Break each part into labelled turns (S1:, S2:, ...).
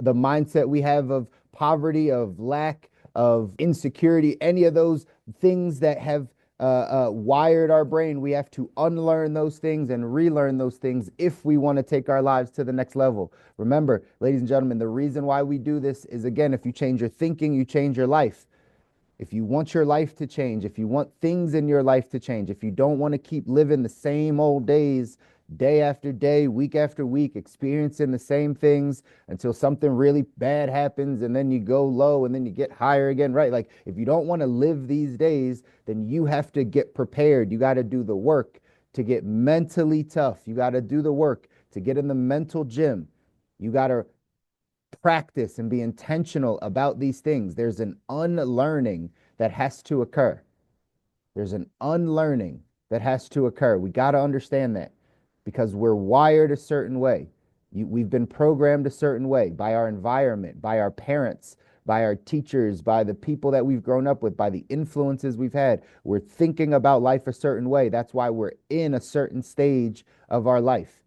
S1: the mindset we have of poverty, of lack, of insecurity, any of those things that have wired our brain, we have to unlearn those things and relearn those things if we want to take our lives to the next level. Remember, ladies and gentlemen, the reason why we do this is, again, if you change your thinking, you change your life. If you want your life to change, if you want things in your life to change, if you don't want to keep living the same old days, day after day, week after week, experiencing the same things until something really bad happens and then you go low and then you get higher again, right? Like if you don't want to live these days, then you have to get prepared. You got to do the work to get mentally tough. You got to do the work to get in the mental gym. You got to practice and be intentional about these things. There's an unlearning that has to occur. There's an unlearning that has to occur. We got to understand that because we're wired a certain way. We've been programmed a certain way by our environment, by our parents, by our teachers, by the people that we've grown up with, by the influences we've had. We're thinking about life a certain way. That's why we're in a certain stage of our life.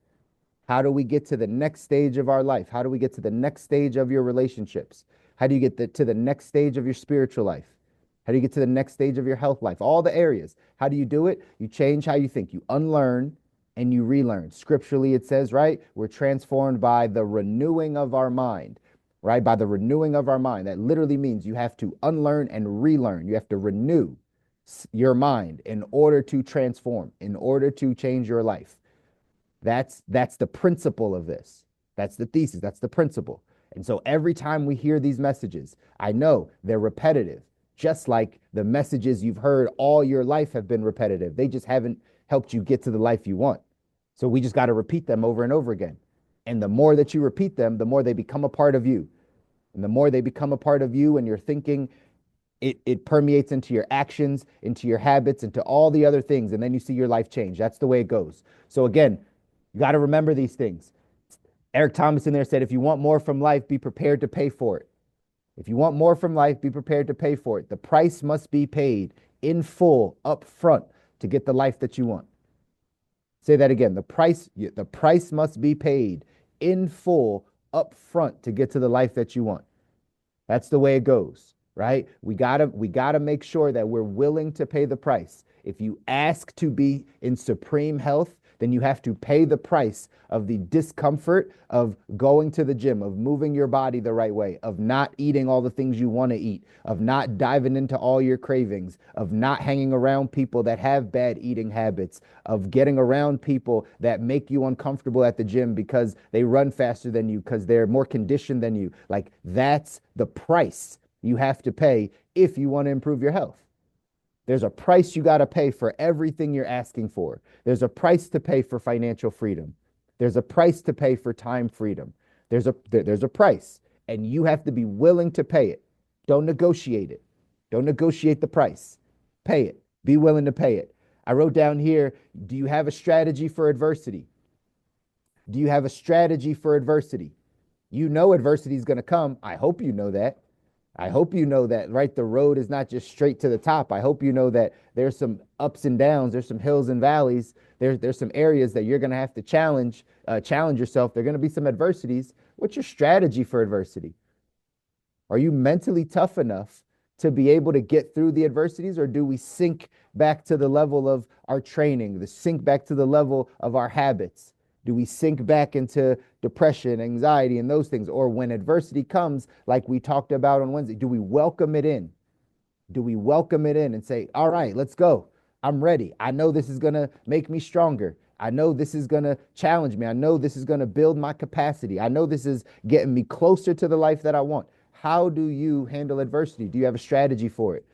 S1: How do we get to the next stage of our life? How do we get to the next stage of your relationships? How do you get to the next stage of your spiritual life? How do you get to the next stage of your health life? All the areas. How do you do it? You change how you think. You unlearn and you relearn. Scripturally, it says, right? We're transformed by the renewing of our mind, right? By the renewing of our mind. That literally means you have to unlearn and relearn. You have to renew your mind in order to transform, in order to change your life. That's the principle of this. That's the thesis. That's the principle. And so every time we hear these messages, I know they're repetitive, just like the messages you've heard all your life have been repetitive. They just haven't helped you get to the life you want. So we just got to repeat them over and over again. And the more that you repeat them, the more they become a part of you. And the more they become a part of you and your thinking, it permeates into your actions, into your habits, into all the other things. And then you see your life change. That's the way it goes. So again, you got to remember these things. Eric Thomas in there said, if you want more from life, be prepared to pay for it. If you want more from life, be prepared to pay for it. The price must be paid in full up front to get the life that you want. Say that again. The price must be paid in full up front to get to the life that you want. That's the way it goes, right? We gotta make sure that we're willing to pay the price. If you ask to be in supreme health, then you have to pay the price of the discomfort of going to the gym, of moving your body the right way, of not eating all the things you want to eat, of not diving into all your cravings, of not hanging around people that have bad eating habits, of getting around people that make you uncomfortable at the gym because they run faster than you, because they're more conditioned than you. Like that's the price you have to pay if you want to improve your health. There's a price you got to pay for everything you're asking for. There's a price to pay for financial freedom. There's a price to pay for time freedom. There's a price, and you have to be willing to pay it. Don't negotiate it. Don't negotiate the price. Pay it. Be willing to pay it. I wrote down here, do you have a strategy for adversity? Do you have a strategy for adversity? You know adversity is going to come. I hope you know that. I hope you know that, right? The road is not just straight to the top. I hope you know that there's some ups and downs. There's some hills and valleys. There's some areas that you're going to have to challenge yourself. There are going to be some adversities. What's your strategy for adversity? Are you mentally tough enough to be able to get through the adversities, or do we sink back to the level of our training, the sink back to the level of our habits? Do we sink back into depression, anxiety, and those things? Or when adversity comes, like we talked about on Wednesday, do we welcome it in? Do we welcome it in and say, all right, let's go. I'm ready. I know this is going to make me stronger. I know this is going to challenge me. I know this is going to build my capacity. I know this is getting me closer to the life that I want. How do you handle adversity? Do you have a strategy for it?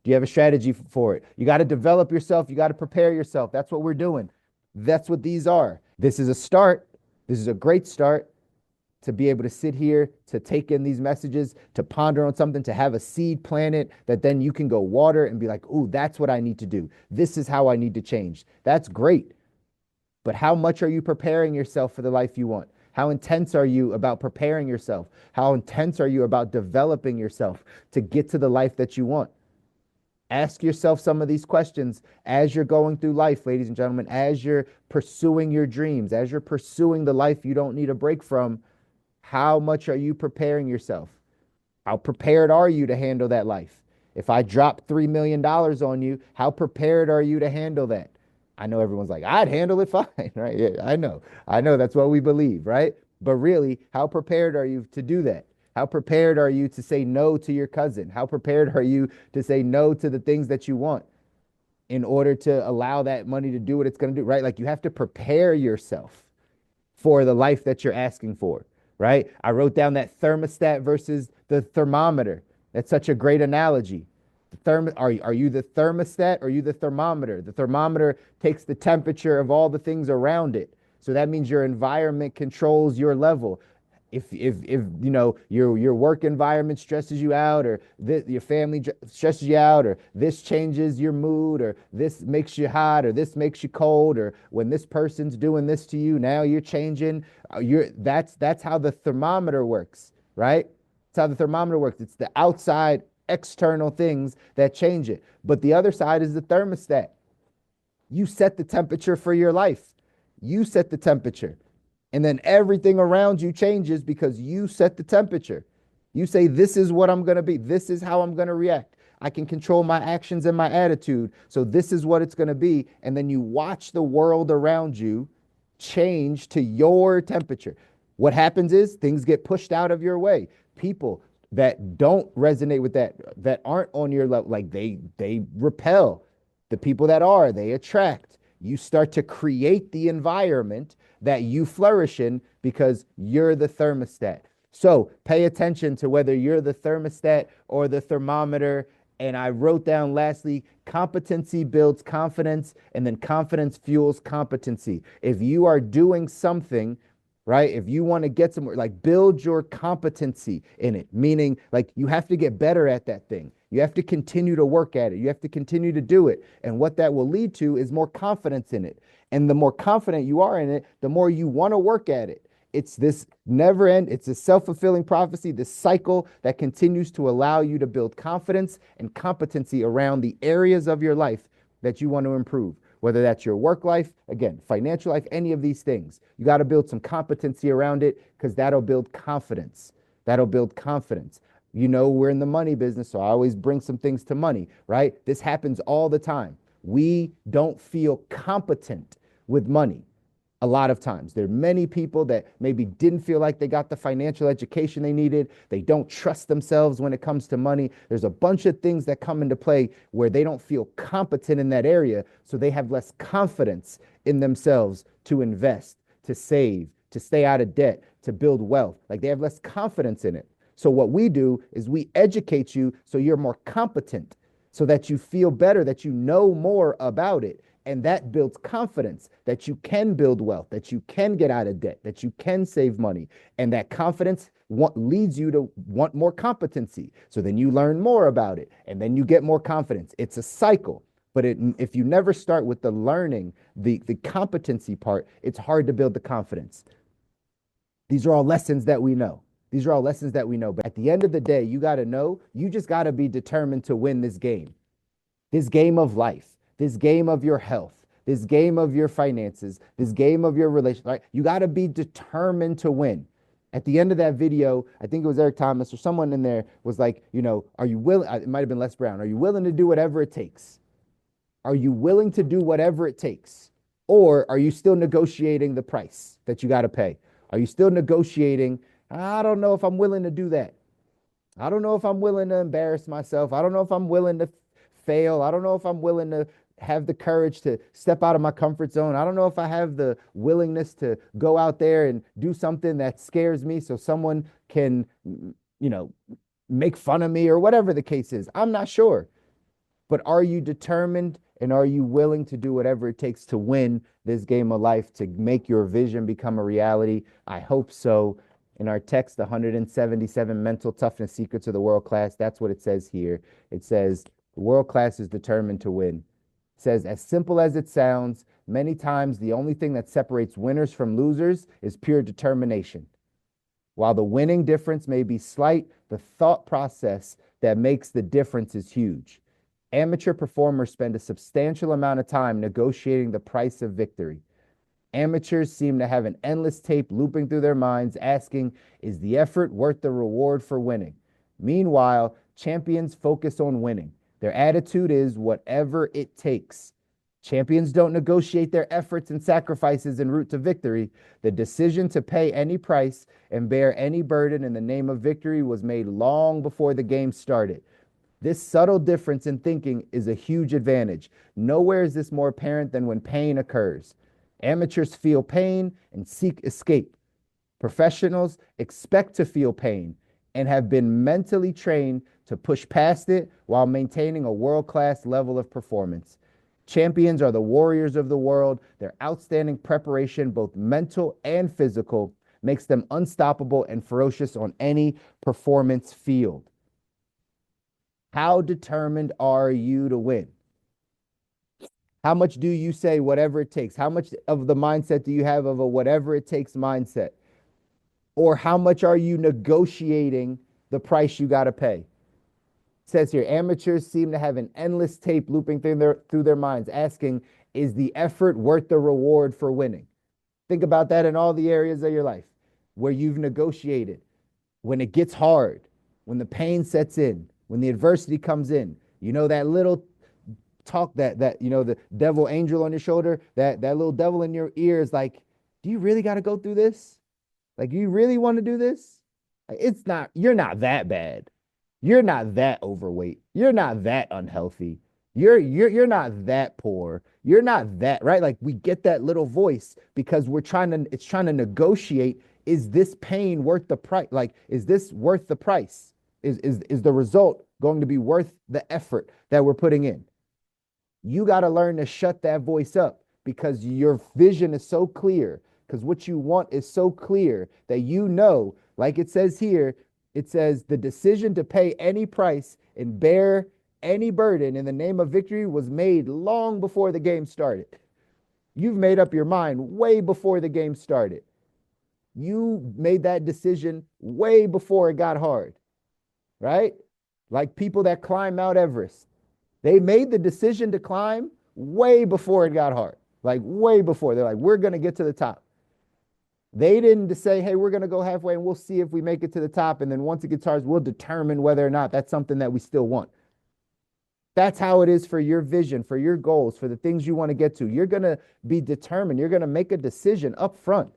S1: Do you have a strategy for it? You got to develop yourself. You got to prepare yourself. That's what we're doing. That's what these are. This is a start. This is a great start to be able to sit here, to take in these messages, to ponder on something, to have a seed planted that then you can go water and be like, ooh, that's what I need to do. This is how I need to change. That's great. But how much are you preparing yourself for the life you want? How intense are you about preparing yourself? How intense are you about developing yourself to get to the life that you want? Ask yourself some of these questions as you're going through life, ladies and gentlemen, as you're pursuing your dreams, as you're pursuing the life you don't need a break from. How much are you preparing yourself? How prepared are you to handle that life? If I drop $3 million on you, how prepared are you to handle that? I know everyone's like, I'd handle it fine, right? Yeah, I know. I know that's what we believe, right? But really, how prepared are you to do that? How prepared are you to say no to your cousin? How prepared are you to say no to the things that you want in order to allow that money to do what it's going to do, right? Like you have to prepare yourself for the life that you're asking for, right? I wrote down that thermostat versus the thermometer. That's such a great analogy. Are you the thermostat or are you the thermometer? The thermometer takes the temperature of all the things around it. So that means your environment controls your level. If you know your work environment stresses you out, or your family stresses you out, or this changes your mood, or this makes you hot, or this makes you cold, or when this person's doing this to you, now you're changing. That's how the thermometer works, right? That's how the thermometer works. It's the outside external things that change it. But the other side is the thermostat. You set the temperature for your life. You set the temperature. And then everything around you changes because you set the temperature. You say, this is what I'm going to be. This is how I'm going to react. I can control my actions and my attitude. So this is what it's going to be. And then you watch the world around you change to your temperature. What happens is things get pushed out of your way. People that don't resonate with that aren't on your level, like they repel. The people that are, they attract. You start to create the environment that you flourish in because you're the thermostat. So pay attention to whether you're the thermostat or the thermometer. And I wrote down lastly, competency builds confidence, and then confidence fuels competency. If you are doing something, right? If you want to get somewhere, like build your competency in it, meaning like you have to get better at that thing. You have to continue to work at it. You have to continue to do it. And what that will lead to is more confidence in it. And the more confident you are in it, the more you want to work at it. It's this never end. It's a self-fulfilling prophecy, this cycle that continues to allow you to build confidence and competency around the areas of your life that you want to improve. Whether that's your work life, again, financial life, any of these things. You got to build some competency around it because that'll build confidence. That'll build confidence. You know, we're in the money business, so I always bring some things to money, right? This happens all the time. We don't feel competent with money. A lot of times there are many people that maybe didn't feel like they got the financial education they needed. They don't trust themselves when it comes to money. There's a bunch of things that come into play where they don't feel competent in that area. So they have less confidence in themselves to invest, to save, to stay out of debt, to build wealth. Like they have less confidence in it. So what we do is we educate you so you're more competent, so that you feel better, that you know more about it. And that builds confidence that you can build wealth, that you can get out of debt, that you can save money. And that confidence leads you to want more competency. So then you learn more about it and then you get more confidence. It's a cycle. But if you never start with the learning, the competency part, it's hard to build the confidence. These are all lessons that we know. These are all lessons that we know. But at the end of the day, you got to know, you just got to be determined to win this game of life. This game of your health, this game of your finances, this game of your relationship, right? You got to be determined to win. At the end of that video, I think it was Eric Thomas or someone in there was like, you know, are you willing? It might have been Les Brown. Are you willing to do whatever it takes? Are you willing to do whatever it takes? Or are you still negotiating the price that you got to pay? Are you still negotiating? I don't know if I'm willing to do that. I don't know if I'm willing to embarrass myself. I don't know if I'm willing to fail. I don't know if I'm willing to have the courage to step out of my comfort zone. I don't know if I have the willingness to go out there and do something that scares me so someone can, you know, make fun of me or whatever the case is. I'm not sure. But are you determined and are you willing to do whatever it takes to win this game of life, to make your vision become a reality? I hope so. In our text, 177 mental toughness secrets of the world class, that's what it says here. It says, the world class is determined to win. Says, as simple as it sounds, many times the only thing that separates winners from losers is pure determination. While the winning difference may be slight, the thought process that makes the difference is huge. Amateur performers spend a substantial amount of time negotiating the price of victory. Amateurs seem to have an endless tape looping through their minds, asking, is the effort worth the reward for winning? Meanwhile, champions focus on winning. Their attitude is whatever it takes. Champions don't negotiate their efforts and sacrifices en route to victory. The decision to pay any price and bear any burden in the name of victory was made long before the game started. This subtle difference in thinking is a huge advantage. Nowhere is this more apparent than when pain occurs. Amateurs feel pain and seek escape. Professionals expect to feel pain and have been mentally trained to push past it while maintaining a world-class level of performance. Champions are the warriors of the world. Their outstanding preparation, both mental and physical, makes them unstoppable and ferocious on any performance field. How determined are you to win? How much do you say whatever it takes? How much of the mindset do you have of a whatever it takes mindset? Or how much are you negotiating the price you got to pay? It says here, amateurs seem to have an endless tape looping through their minds, asking, is the effort worth the reward for winning? Think about that in all the areas of your life where you've negotiated. When it gets hard, when the pain sets in, when the adversity comes in, you know, that little talk that you know, the devil angel on your shoulder, that little devil in your ear is like, do you really got to go through this? Like, you really want to do this? Like, you're not that bad. You're not that overweight. You're not that unhealthy. You're not that poor. You're not that, right? Like, we get that little voice because it's trying to negotiate. Is this pain worth the price? Like, is this worth the price? Is the result going to be worth the effort that we're putting in? You got to learn to shut that voice up because your vision is so clear, because what you want is so clear that you know, like it says here, it says the decision to pay any price and bear any burden in the name of victory was made long before the game started. You've made up your mind way before the game started. You made that decision way before it got hard, right? Like people that climb Mount Everest. They made the decision to climb way before it got hard, like way before. They're like, we're going to get to the top. They didn't say, hey, we're going to go halfway and we'll see if we make it to the top. And then once it gets hard, we'll determine whether or not that's something that we still want. That's how it is for your vision, for your goals, for the things you want to get to. You're going to be determined. You're going to make a decision up front.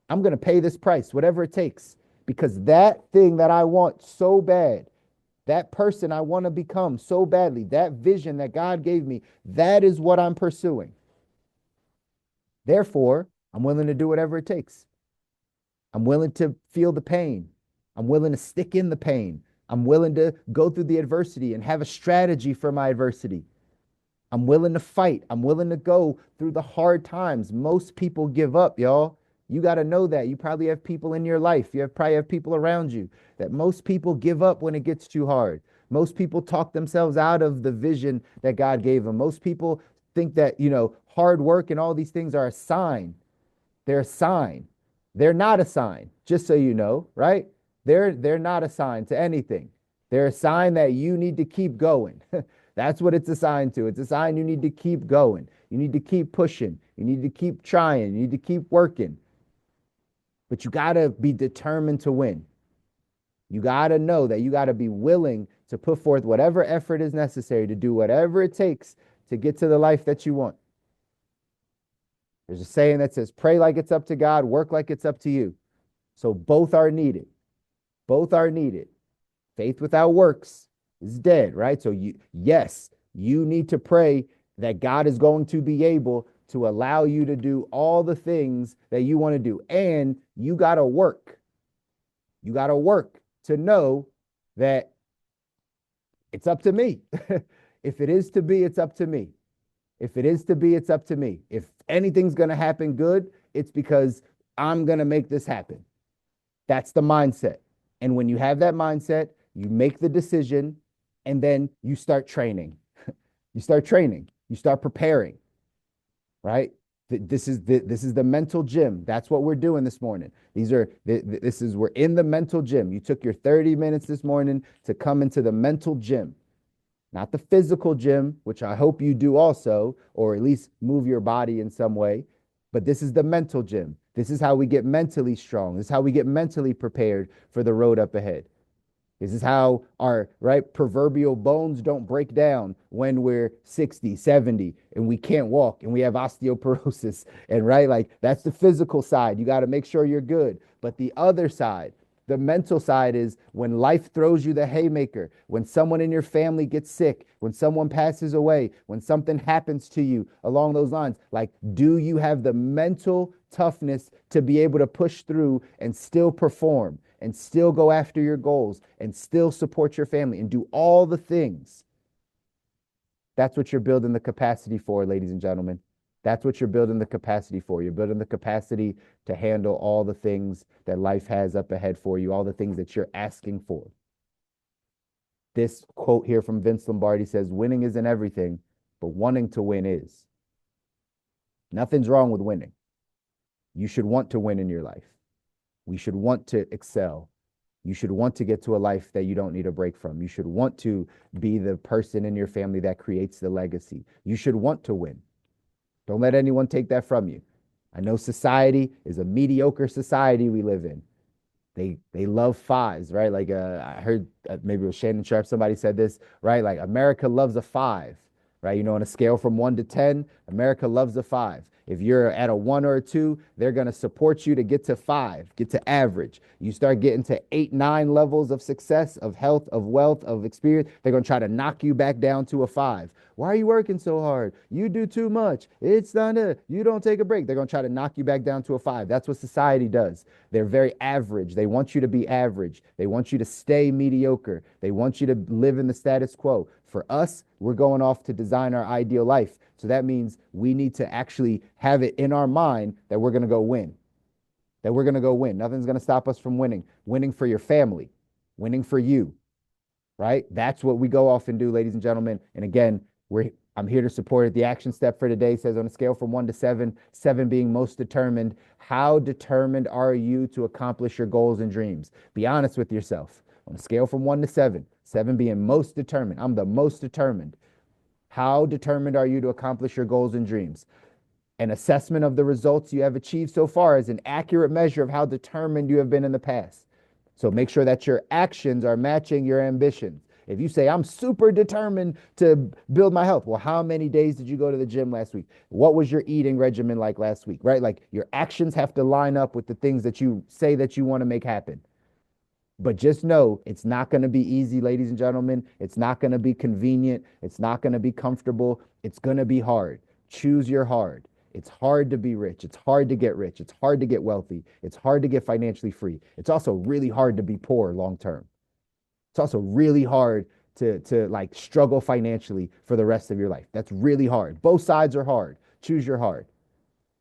S1: I'm going to pay this price, whatever it takes, because that thing that I want so bad, that person I want to become so badly, that vision that God gave me, that is what I'm pursuing. Therefore, I'm willing to do whatever it takes. I'm willing to feel the pain. I'm willing to stick in the pain. I'm willing to go through the adversity and have a strategy for my adversity. I'm willing to fight. I'm willing to go through the hard times. Most people give up, y'all. You got to know that. You probably have people in your life. Probably have people around you that most people give up when it gets too hard. Most people talk themselves out of the vision that God gave them. Most people think that, you know, hard work and all these things are a sign. They're a sign. They're not a sign, just so you know, right? They're not a sign to anything. They're a sign that you need to keep going. That's what it's assigned to. It's a sign you need to keep going. You need to keep pushing. You need to keep trying. You need to keep working. But you got to be determined to win. You got to know that you got to be willing to put forth whatever effort is necessary to do whatever it takes to get to the life that you want. There's a saying that says, pray like it's up to God, work like it's up to you. So both are needed. Both are needed. Faith without works is dead, right? So you need to pray that God is going to be able to allow you to do all the things that you want to do. And you got to work. You got to work to know that it's up to me. If it is to be, it's up to me. If it is to be, it's up to me. If anything's going to happen good, it's because I'm going to make this happen. That's the mindset. And when you have that mindset, you make the decision and then you start training. You start training. You start preparing, right? This is the mental gym. That's what we're doing this morning. We're in the mental gym. You took your 30 minutes this morning to come into the mental gym. Not the physical gym, which I hope you do also, or at least move your body in some way. But this is the mental gym. This is how we get mentally strong. This is how we get mentally prepared for the road up ahead. This is how our right proverbial bones don't break down when we're 60, 70, and we can't walk and we have osteoporosis. And right, like that's the physical side. You got to make sure you're good. But the other side, the mental side, is when life throws you the haymaker, when someone in your family gets sick, when someone passes away, when something happens to you along those lines. Like, do you have the mental toughness to be able to push through and still perform and still go after your goals and still support your family and do all the things? That's what you're building the capacity for, ladies and gentlemen. That's what you're building the capacity for. You're building the capacity to handle all the things that life has up ahead for you, all the things that you're asking for. This quote here from Vince Lombardi says, winning isn't everything, but wanting to win is. Nothing's wrong with winning. You should want to win in your life. We should want to excel. You should want to get to a life that you don't need a break from. You should want to be the person in your family that creates the legacy. You should want to win. Don't let anyone take that from you. I know society is a mediocre society we live in. They love fives, right? Like I heard maybe it was Shannon Sharp, somebody said this, right? Like America loves a five, right? You know, on a scale from 1 to 10, America loves a five. If you're at a 1 or a 2, they're going to support you to get to 5, get to average. You start getting to 8, 9 levels of success, of health, of wealth, of experience, they're going to try to knock you back down to a 5. Why are you working so hard? You do too much. It's not it. You don't take a break. They're going to try to knock you back down to a 5. That's what society does. They're very average. They want you to be average. They want you to stay mediocre. They want you to live in the status quo. For us, we're going off to design our ideal life. So that means we need to actually have it in our mind that we're going to go win. That we're going to go win. Nothing's going to stop us from winning. Winning for your family. Winning for you. Right? That's what we go off and do, ladies and gentlemen. And again, I'm here to support it. The action step for today says on a scale from 1 to 7, 7 being most determined, how determined are you to accomplish your goals and dreams? Be honest with yourself. On a scale from 1 to 7, 7 being most determined. I'm the most determined. How determined are you to accomplish your goals and dreams? An assessment of the results you have achieved so far is an accurate measure of how determined you have been in the past. So make sure that your actions are matching your ambitions. If you say, I'm super determined to build my health, well, how many days did you go to the gym last week? What was your eating regimen like last week, right? Like your actions have to line up with the things that you say that you want to make happen. But just know it's not going to be easy, ladies and gentlemen. It's not going to be convenient. It's not going to be comfortable. It's going to be hard. Choose your hard. It's hard to be rich. It's hard to get rich. It's hard to get wealthy. It's hard to get financially free. It's also really hard to be poor long term. It's also really hard to like struggle financially for the rest of your life. That's really hard. Both sides are hard. Choose your hard.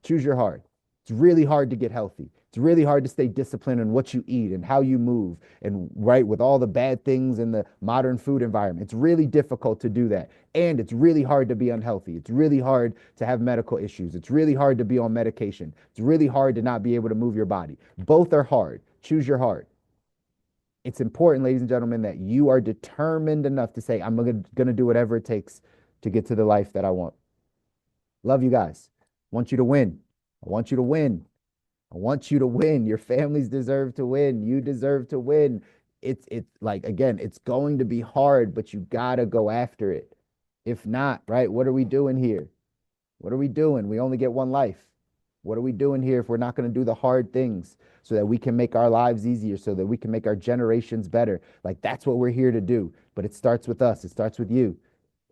S1: Choose your hard. It's really hard to get healthy. It's really hard to stay disciplined in what you eat and how you move and right with all the bad things in the modern food environment. It's really difficult to do that. And it's really hard to be unhealthy. It's really hard to have medical issues. It's really hard to be on medication. It's really hard to not be able to move your body. Both are hard. Choose your hard. It's important, ladies and gentlemen, that you are determined enough to say, I'm going to do whatever it takes to get to the life that I want. Love you guys. I want you to win. I want you to win. I want you to win. Your families deserve to win. You deserve to win. It's like, again, it's going to be hard, but you got to go after it. If not, right, what are we doing here? What are we doing? We only get one life. What are we doing here if we're not going to do the hard things so that we can make our lives easier, so that we can make our generations better? Like, that's what we're here to do. But it starts with us. It starts with you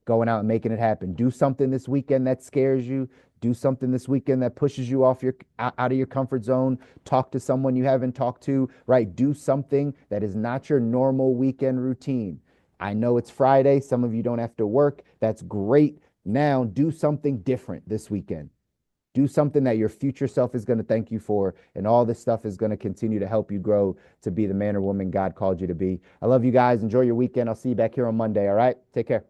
S1: going out and making it happen. Do something this weekend that scares you. Do something this weekend that pushes you out of your comfort zone. Talk to someone you haven't talked to, right? Do something that is not your normal weekend routine. I know it's Friday. Some of you don't have to work. That's great. Now do something different this weekend. Do something that your future self is going to thank you for, and all this stuff is going to continue to help you grow to be the man or woman God called you to be. I love you guys. Enjoy your weekend. I'll see you back here on Monday, all right? Take care.